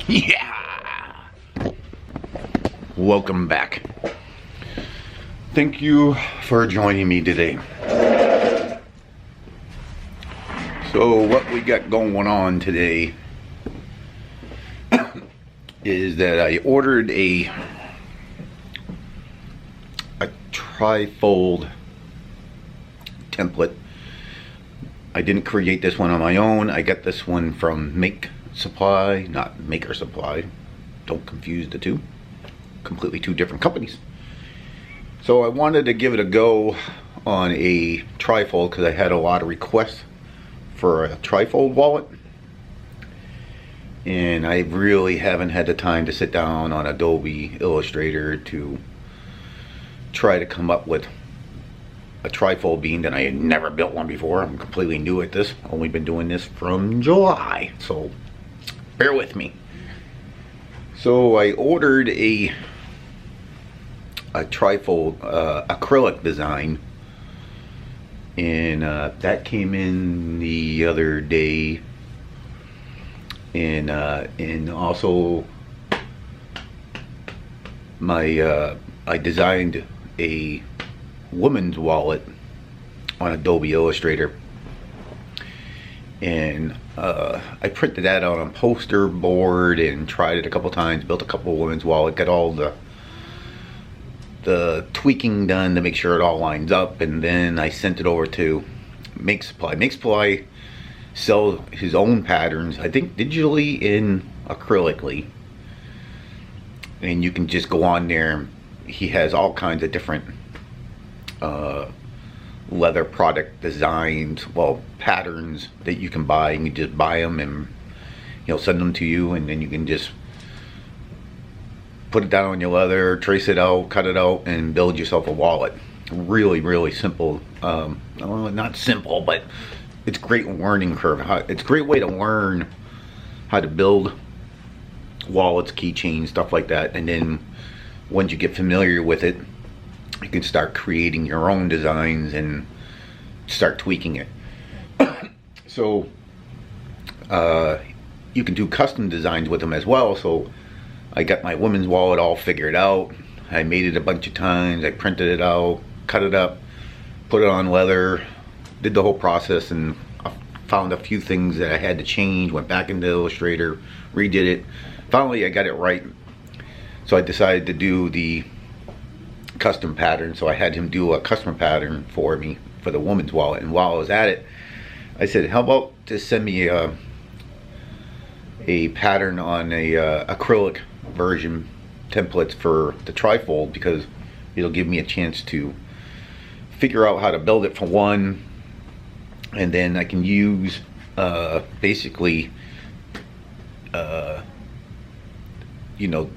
Yeah! Welcome back. Thank you for joining me today. So what we got going on today is that I ordered a Trifold template. I didn't create this one on my own. I got this one from Make Supply, not Maker Supply. Don't confuse the two. Completely two different companies. So I wanted to give it a go on a Trifold because I had a lot of requests for a Trifold wallet. And I really haven't had the time to sit down on Adobe Illustrator to try to come up with a Trifold, being that I had never built one before. I'm completely new at this. Only been doing this from July, so bear with me. So I ordered a Trifold acrylic design, and that came in the other day. And also my I designed a woman's wallet on Adobe Illustrator, and I printed that out on poster board and tried it a couple times, built a couple of women's wallet, got all the tweaking done to make sure it all lines up, and then I sent it over to Make Supply. Make Supply sells his own patterns, I think digitally and acrylically, and you can just go on there. He has all kinds of different leather product designs, well, patterns that you can buy. You can just buy them and he'll send them to you, and then you can just put it down on your leather, trace it out, cut it out, and build yourself a wallet. Really, really simple. Not simple, but it's a great learning curve. It's a great way to learn how to build wallets, keychains, stuff like that. And then once you get familiar with it, you can start creating your own designs and start tweaking it. So you can do custom designs with them as well. So I got my women's wallet all figured out. I made it a bunch of times. I printed it out, cut it up, put it on leather, did the whole process, and I found a few things that I had to change. Went back into Illustrator, redid it. Finally I got it right. So I decided to do the custom pattern. So I had him do a custom pattern for me for the woman's wallet, and while I was at it, I said, how about just send me a pattern on a acrylic version templates for the Trifold, because it'll give me a chance to figure out how to build it for one, and then I can use basically you know,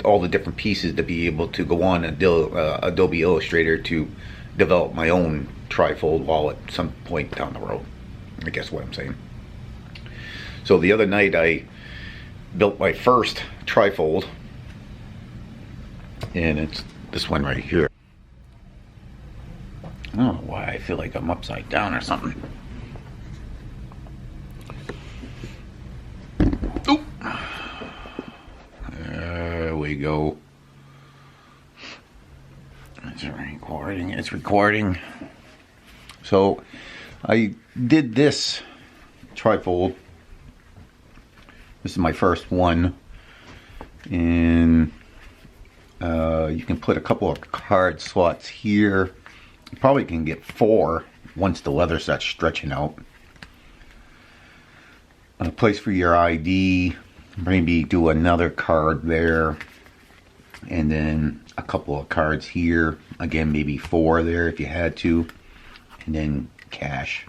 all the different pieces to be able to go on Adobe Illustrator to develop my own Trifold wallet some point down the road, I guess what I'm saying. So the other night I built my first Trifold, and it's this one right here. I don't know why I feel like I'm upside down or something. Oop. There we go. It's recording. It's recording. So I did this Trifold. This is my first one, and you can put a couple of card slots here. You probably can get 4 once the leather starts stretching out. A place for your ID, maybe do another card there, and then a couple of cards here. Again, maybe 4 there if you had to, and then cash.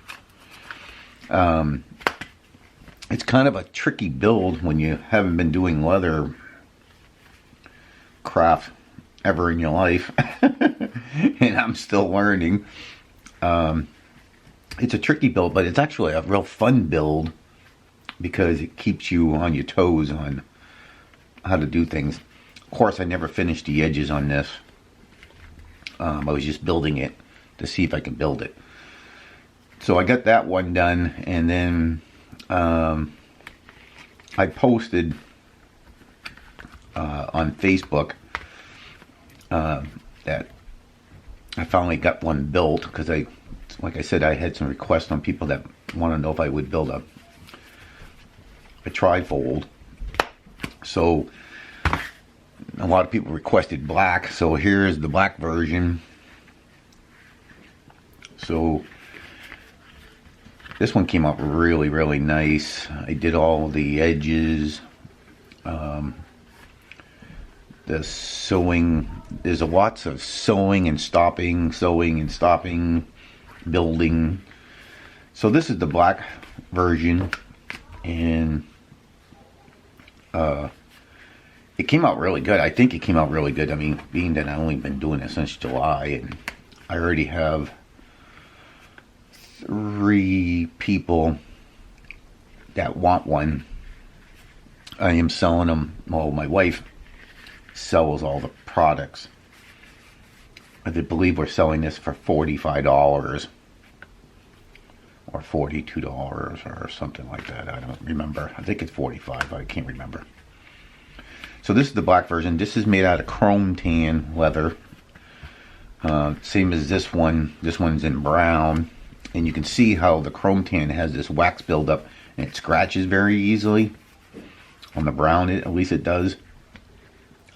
It's kind of a tricky build when you haven't been doing leather craft ever in your life. And I'm still learning. It's a tricky build, but it's actually a real fun build because it keeps you on your toes on how to do things. Of course, I never finished the edges on this. I was just building it to see if I can build it. So I got that one done, and then I posted on Facebook that I finally got one built, because like I said, I had some requests on people that want to know if I would build a trifold. So a lot of people requested black, so here's the black version. So this one came out really, really nice. I did all the edges, the sewing. There's lots of sewing and stopping, building. So this is the black version, and it came out really good. I think it came out really good. I mean, being that I've only been doing it since July, and I already have 3 people that want one. I am selling them. Well, my wife sells all the products. I believe we're selling this for $45 or $42 or something like that. I don't remember. I think it's 45. I can't remember. So this is the black version. This is made out of chrome tan leather. Same as this one. This one's in brown. And you can see how the chrome tan has this wax buildup, and it scratches very easily. On the brown, at least it does.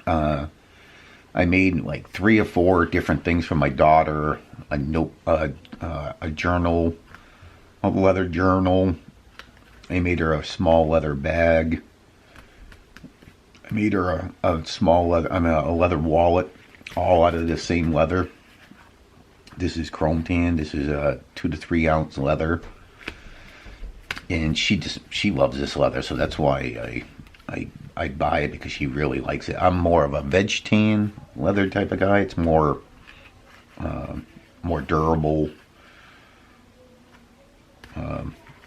I made like 3 or 4 different things for my daughter. A note, a journal, a leather journal. I made her a small leather bag. I made her a small leather, a leather wallet, all out of the same leather. This is chrome tan. This is a 2 to 3 ounce leather, and she loves this leather, so that's why I buy it, because she really likes it. I'm more of a veg tan leather type of guy. It's more durable.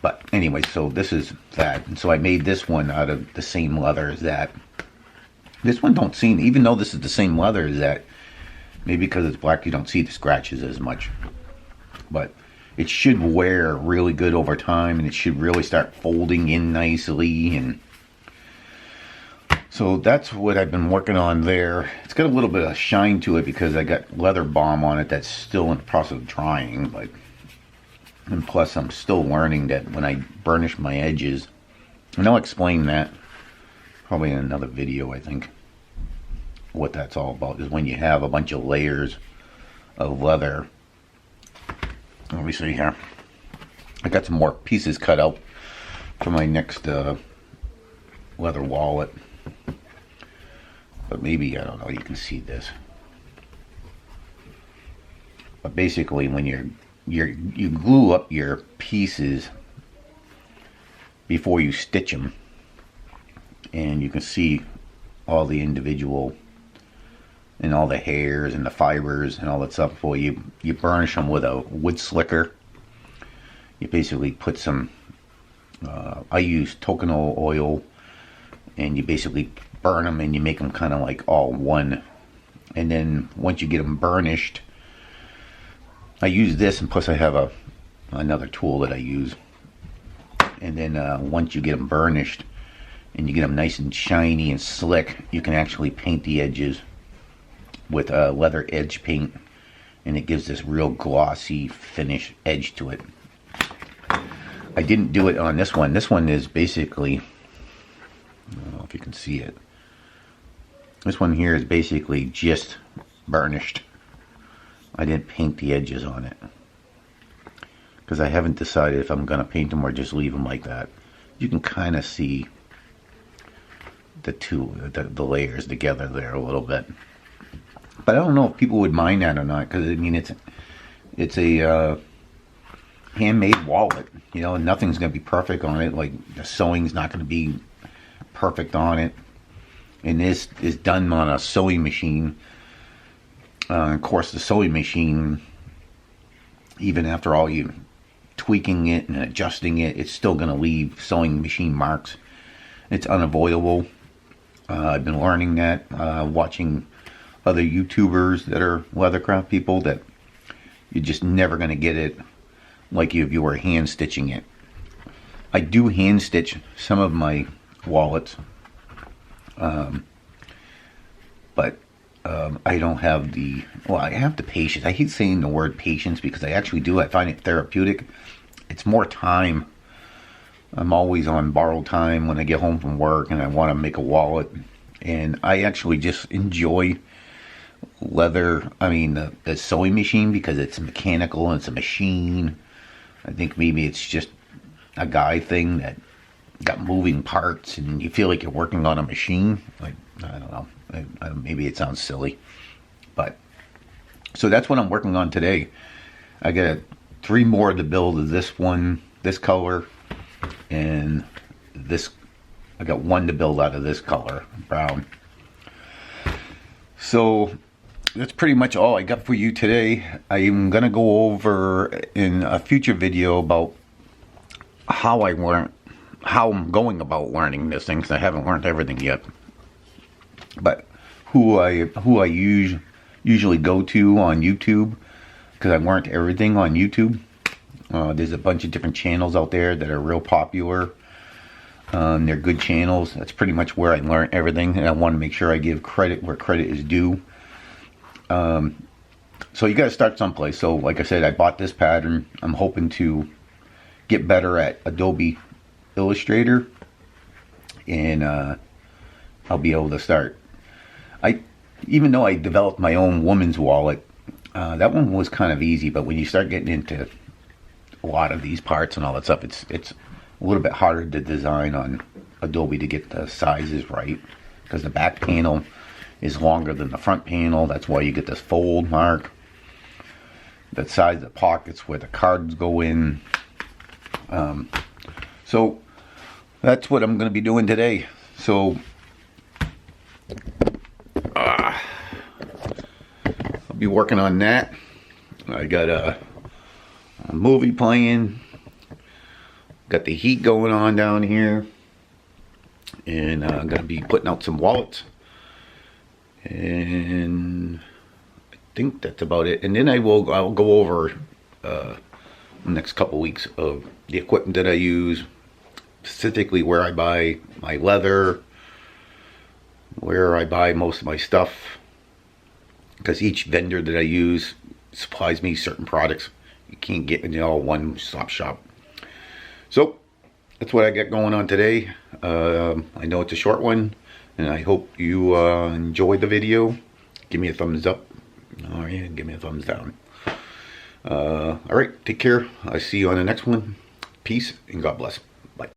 But anyway, so this is that, and so I made this one out of the same leather as that. This one don't seem, even though this is the same leather as that, maybe because it's black, you don't see the scratches as much. But it should wear really good over time, and it should really start folding in nicely. And so that's what I've been working on there. It's got a little bit of shine to it because I got leather balm on it that's still in the process of drying. And plus I'm still learning that when I burnish my edges, and I'll explain that probably in another video, I think, what that's all about, is when you have a bunch of layers of leather. Let me see here. I got some more pieces cut out for my next leather wallet, but maybe, I don't know, you can see this. But basically, when you glue up your pieces before you stitch them, and you can see all the individual and all the hairs and the fibers and all that stuff. Before you burnish them with a wood slicker. You basically put some, I use coconut oil, and you basically burn them and you make them kind of like all one. And then once you get them burnished, I use this, and plus I have another tool that I use. And then once you get them burnished and you get them nice and shiny and slick, you can actually paint the edges with leather edge paint, and it gives this real glossy finish edge to it. I didn't do it on this one. This one is basically, I don't know if you can see it. This one here is basically just burnished. I didn't paint the edges on it because I haven't decided if I'm going to paint them or just leave them like that. You can kind of see the layers together there a little bit. But I don't know if people would mind that or not, because I mean it's a handmade wallet. You know, nothing's going to be perfect on it. Like the sewing's not going to be perfect on it. And this is done on a sewing machine. Of course, the sewing machine, even after all you tweaking it and adjusting it, it's still going to leave sewing machine marks. It's unavoidable. I've been learning that, watching other YouTubers that are leathercraft people, that you're just never going to get it like if you were hand stitching it. I do hand stitch some of my wallets. But I don't have the, well, I have the patience. I hate saying the word patience because I actually do. I find it therapeutic. It's more time. I'm always on borrowed time when I get home from work and I want to make a wallet. And I actually just enjoy leather, I mean the sewing machine, because it's mechanical and it's a machine. I think maybe it's just a guy thing that got moving parts and you feel like you're working on a machine. Like, I don't know. Maybe it sounds silly. But, so that's what I'm working on today. I got 3 more to build of this one, this color, and this. I got 1 to build out of this color, brown. So that's pretty much all I got for you today. I'm going to go over in a future video about how I'm going about learning this thing, because I haven't learned everything yet. But who I usually go to on YouTube, because I learned everything on YouTube. There's a bunch of different channels out there that are real popular. They're good channels. That's pretty much where I learned everything, and I want to make sure I give credit where credit is due. So you got to start someplace. So like I said, I bought this pattern. I'm hoping to get better at Adobe Illustrator, and I'll be able to start. Even though I developed my own woman's wallet, that one was kind of easy, but when you start getting into a lot of these parts and all that stuff, it's a little bit harder to design on Adobe to get the sizes right, because the back panel is longer than the front panel. That's why you get this fold mark. The size of the pockets where the cards go in. So that's what I'm going to be doing today. So I'll be working on that. I got a movie playing. Got the heat going on down here. And I'm going to be putting out some wallets. And I think that's about it. And then I'll go over the next couple weeks of the equipment that I use, specifically where I buy my leather, where I buy most of my stuff, because each vendor that I use supplies me certain products. You can't get in all one-stop shop. So that's what I got going on today. I know it's a short one, and I hope you enjoyed the video. Give me a thumbs up. Oh yeah, give me a thumbs down. All right, take care. I'll see you on the next one. Peace and God bless.